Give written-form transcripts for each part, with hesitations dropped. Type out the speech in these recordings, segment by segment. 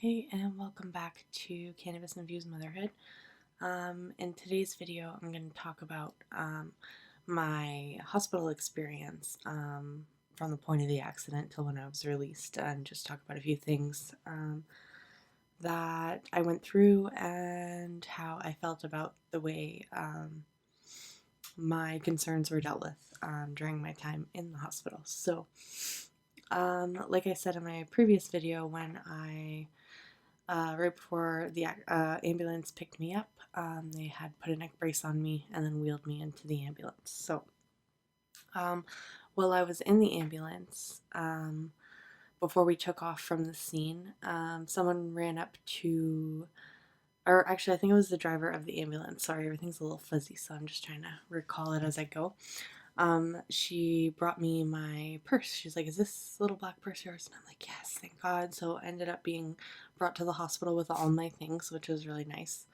Hey, and welcome back to Cannabis Infused Motherhood. In today's video, I'm going to talk about my hospital experience from the point of the accident till when I was released, and just talk about a few things that I went through and how I felt about the way my concerns were dealt with during my time in the hospital. So, like I said in my previous video, when right before the ambulance picked me up, they had put a neck brace on me and then wheeled me into the ambulance. So while I was in the ambulance, before we took off from the scene, someone ran up to, or actually, I think it was the driver of the ambulance. Sorry, everything's a little fuzzy, so I'm just trying to recall it as I go. She brought me my purse. She's like, "Is this little black purse yours?" And I'm like, "Yes, thank God." So I ended up being brought to the hospital with all my things, which was really nice.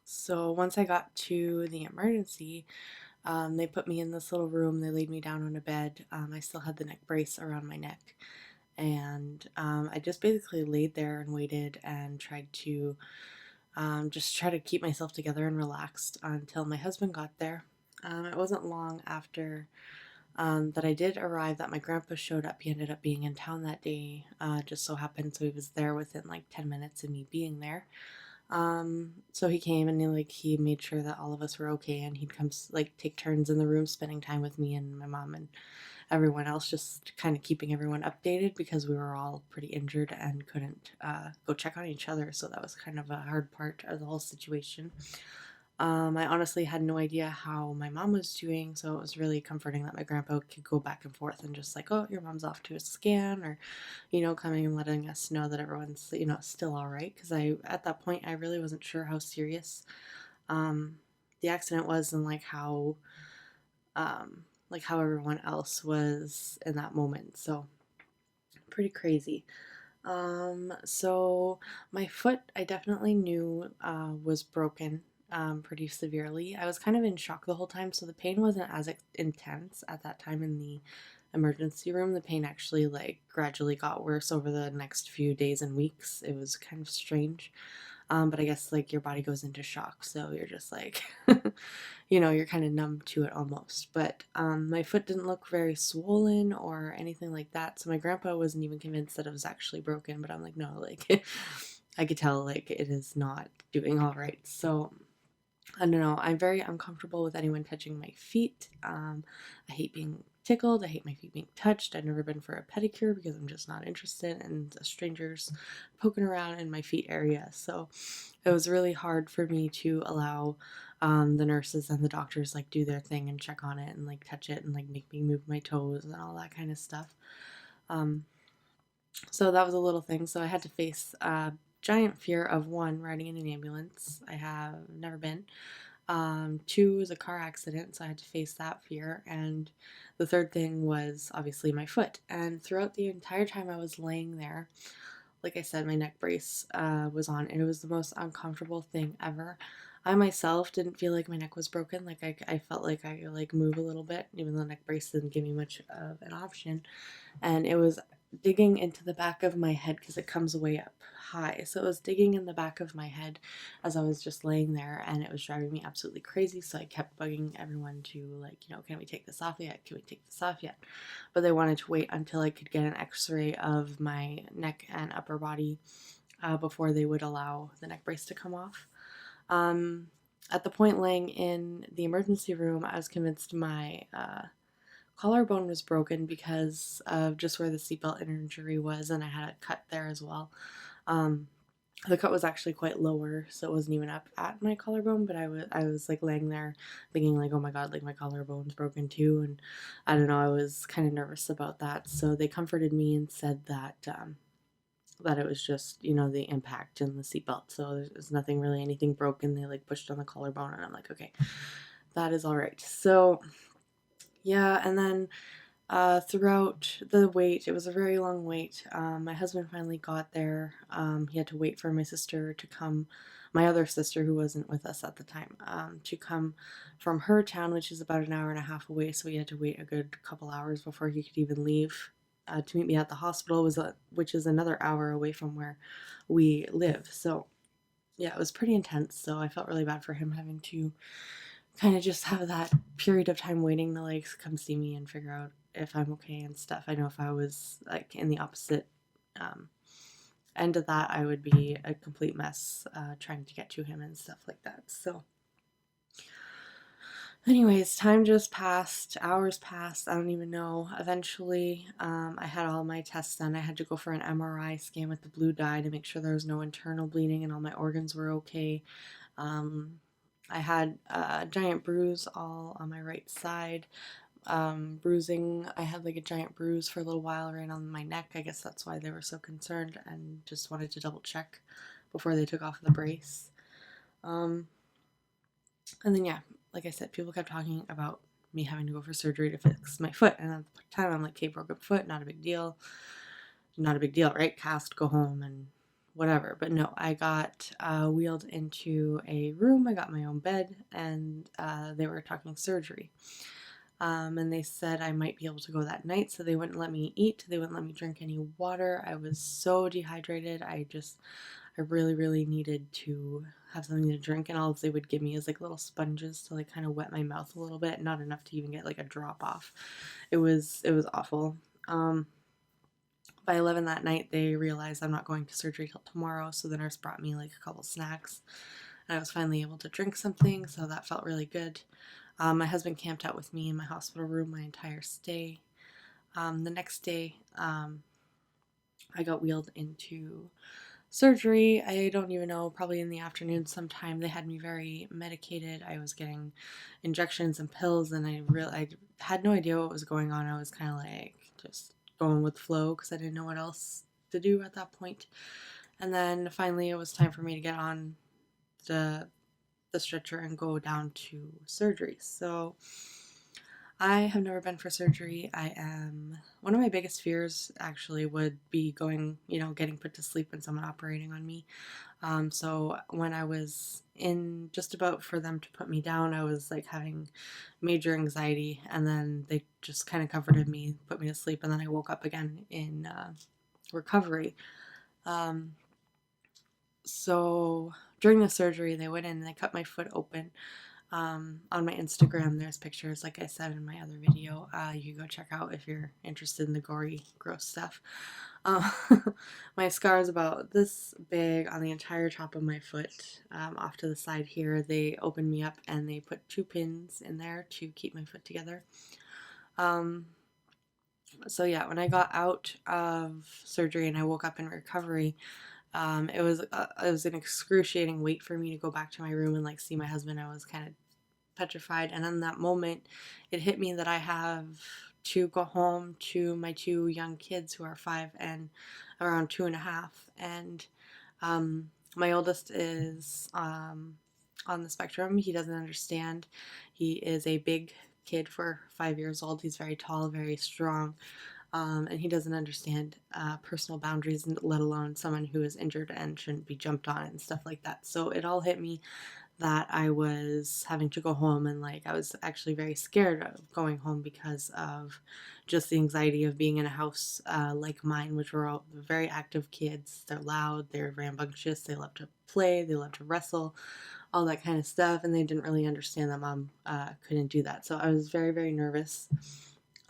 So once I got to the emergency, they put me in this little room. They laid me down on a bed. I still had the neck brace around my neck. And I just basically laid there and waited and tried to just try to keep myself together and relaxed until my husband got there. It wasn't long after that I did arrive that my grandpa showed up. He ended up being in town that day, just so happened, so he was there within like 10 minutes of me being there. So he came and he made sure that all of us were okay, and he'd come like take turns in the room spending time with me and my mom and everyone else, just kind of keeping everyone updated because we were all pretty injured and couldn't go check on each other. So that was kind of a hard part of the whole situation. I honestly had no idea how my mom was doing, so it was really comforting that my grandpa could go back and forth and just like, "Oh, your mom's off to a scan," or, coming and letting us know that everyone's, still all right. Because at that point, I really wasn't sure how serious um, the accident was, and like how everyone else was in that moment. So pretty crazy. So my foot, I definitely knew was broken pretty severely. I was kind of in shock the whole time, so the pain wasn't as intense at that time in the emergency room. The pain actually like gradually got worse over the next few days and weeks. It was kind of strange. But I guess like your body goes into shock, so you're just like, you're kind of numb to it almost. But my foot didn't look very swollen or anything like that. So my grandpa wasn't even convinced that it was actually broken. But I'm like, no, like I could tell like it is not doing all right. So I don't know. I'm very uncomfortable with anyone touching my feet. I hate being tickled. I hate my feet being touched. I've never been for a pedicure because I'm just not interested in strangers poking around in my feet area. So it was really hard for me to allow the nurses and the doctors like do their thing and check on it and like touch it and like make me move my toes and all that kind of stuff. Um, so that was a little thing. So I had to face giant fear of one, riding in an ambulance. I have never been. Two was a car accident, so I had to face that fear. And the third thing was obviously my foot. And throughout the entire time I was laying there, like I said, my neck brace was on, and it was the most uncomfortable thing ever. I myself didn't feel like my neck was broken. Like I felt like I could like move a little bit, even though the neck brace didn't give me much of an option. And it was digging into the back of my head because it comes way up high. So it was digging in the back of my head as I was just laying there, and it was driving me absolutely crazy. So I kept bugging everyone to, like, can we take this off yet? Can we take this off yet? But they wanted to wait until I could get an x-ray of my neck and upper body before they would allow the neck brace to come off. At the point laying in the emergency room, I was convinced my collarbone was broken because of just where the seatbelt injury was, and I had a cut there as well. Um, the cut was actually quite lower, so it wasn't even up at my collarbone, but I was like laying there thinking like, oh my god, like my collarbone's broken too, and I don't know, I was kind of nervous about that. So they comforted me and said that it was just, the impact and the seatbelt. So there's nothing really, anything broken. They like pushed on the collarbone, and I'm like, okay, that is all right. So yeah, and then throughout the wait, it was a very long wait. My husband finally got there. He had to wait for my sister to come, my other sister who wasn't with us at the time, to come from her town, which is about an hour and a half away. So he had to wait a good couple hours before he could even leave. to meet me at the hospital, which is another hour away from where we live. So yeah, it was pretty intense. So I felt really bad for him having to kind of just have that period of time waiting to like come see me and figure out if I'm okay and stuff. I know if I was like in the opposite um, end of that, I would be a complete mess trying to get to him and stuff like that. So, anyways, time just passed, hours passed, I don't even know. Eventually, I had all my tests done. I had to go for an MRI scan with the blue dye to make sure there was no internal bleeding and all my organs were okay. Um, I had a giant bruise all on my right side. Bruising, I had like a giant bruise for a little while right on my neck. I guess that's why they were so concerned and just wanted to double check before they took off the brace. Um, and then, yeah, like I said, people kept talking about me having to go for surgery to fix my foot. And at the time, I'm like, okay, broken foot, not a big deal. Not a big deal, right? Cast, go home, and whatever. But no, I got wheeled into a room. I got my own bed, and they were talking surgery. And they said I might be able to go that night, so they wouldn't let me eat. They wouldn't let me drink any water. I was so dehydrated. I really, really needed to have something to drink, and all they would give me is like little sponges to like kind of wet my mouth a little bit, not enough to even get like a drop off. It was awful. By 11 that night, they realized I'm not going to surgery till tomorrow, so the nurse brought me like a couple snacks, and I was finally able to drink something, so that felt really good. My husband camped out with me in my hospital room my entire stay. The next day, I got wheeled into surgery. I don't even know, probably in the afternoon sometime. They had me very medicated. I was getting injections and pills, and I had no idea what was going on. I was kind of like just going with the flow because I didn't know what else to do at that point. And then finally, it was time for me to get on the stretcher and go down to surgery. So I have never been for surgery. One of my biggest fears actually would be going, getting put to sleep when someone operating on me. So when I was in just about for them to put me down, I was like having major anxiety, and then they just kind of comforted me, put me to sleep, and then I woke up again in recovery. Um, so during the surgery, they went in and they cut my foot open. On my Instagram, there's pictures, like I said in my other video. You can go check out if you're interested in the gory, gross stuff. Uh, my scar is about this big on the entire top of my foot. Off to the side here, they opened me up and they put 2 pins in there to keep my foot together. So yeah, when I got out of surgery and I woke up in recovery, it was an excruciating wait for me to go back to my room and like see my husband. I was kind of petrified, and in that moment, it hit me that I have to go home to my 2 young kids who are 5 and around 2.5, and my oldest is on the spectrum. He doesn't understand. He is a big kid for 5 years old. He's very tall, very strong. And he doesn't understand personal boundaries, let alone someone who is injured and shouldn't be jumped on and stuff like that. So it all hit me that I was having to go home, and like I was actually very scared of going home because of just the anxiety of being in a house like mine, which were all very active kids. They're loud, they're rambunctious, they love to play, they love to wrestle, all that kind of stuff, and they didn't really understand that mom couldn't do that. So I was very, very nervous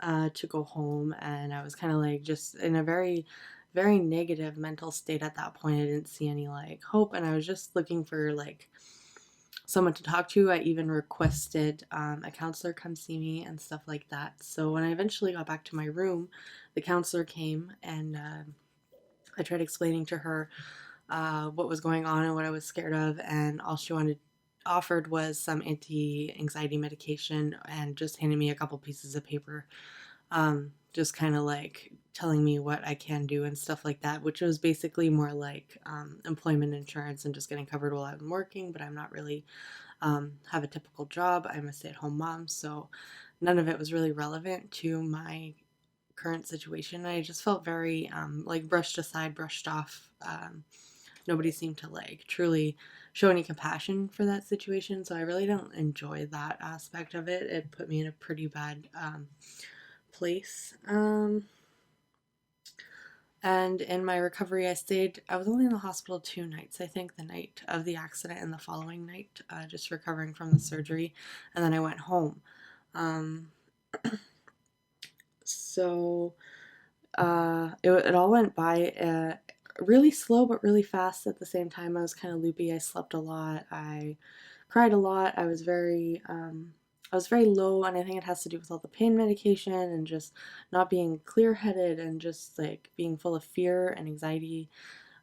to go home, and I was kind of like just in a very, very negative mental state at that point. I didn't see any like hope, and I was just looking for like someone to talk to. I even requested a counselor come see me and stuff like that. So when I eventually got back to my room, the counselor came, and I tried explaining to her what was going on and what I was scared of, and all she offered was some anti-anxiety medication and just handed me a couple pieces of paper, just kind of like telling me what I can do and stuff like that, which was basically more like employment insurance and just getting covered while I'm working, but I'm not really have a typical job. I'm a stay-at-home mom, so none of it was really relevant to my current situation. I just felt very like brushed aside, brushed off. Nobody seemed to like truly show any compassion for that situation, so I really don't enjoy that aspect of it. It put me in a pretty bad place. And in my recovery, I was only in the hospital 2 nights, I think, the night of the accident and the following night, just recovering from the surgery. And then I went home. Um, so it all went by really slow but really fast at the same time. I was kind of loopy. I slept a lot. I cried a lot. I was very low, and I think it has to do with all the pain medication and just not being clear headed and just like being full of fear and anxiety,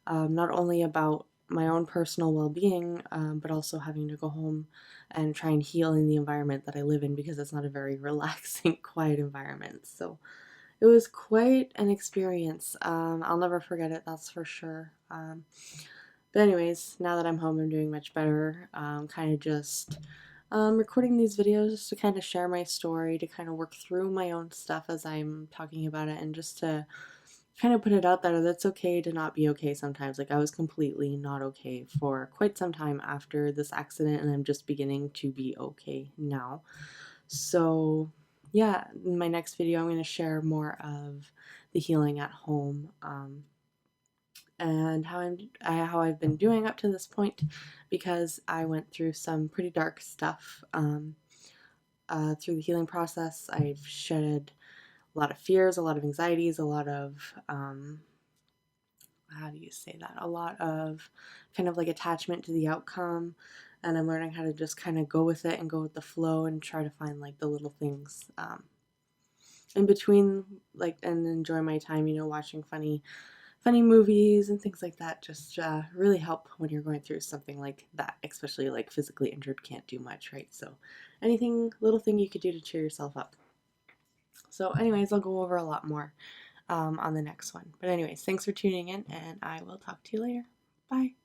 not only about my own personal well being, but also having to go home and try and heal in the environment that I live in because it's not a very relaxing, quiet environment. So it was quite an experience. I'll never forget it, that's for sure. But anyways, now that I'm home, I'm doing much better. Kind of just recording these videos to kind of share my story, to kind of work through my own stuff as I'm talking about it, and just to kind of put it out there that it's okay to not be okay sometimes. Like, I was completely not okay for quite some time after this accident, and I'm just beginning to be okay now. So, yeah, in my next video, I'm going to share more of the healing at home, and how I've been doing up to this point, because I went through some pretty dark stuff through the healing process. I've shedded a lot of fears, a lot of anxieties, a lot of how do you say that? A lot of kind of like attachment to the outcome. And I'm learning how to just kind of go with it and go with the flow and try to find like the little things in between, like, and enjoy my time, watching funny movies and things like that. Just really help when you're going through something like that, especially like physically injured, can't do much, right? So little thing you could do to cheer yourself up. So anyways, I'll go over a lot more on the next one. But anyways, thanks for tuning in, and I will talk to you later. Bye.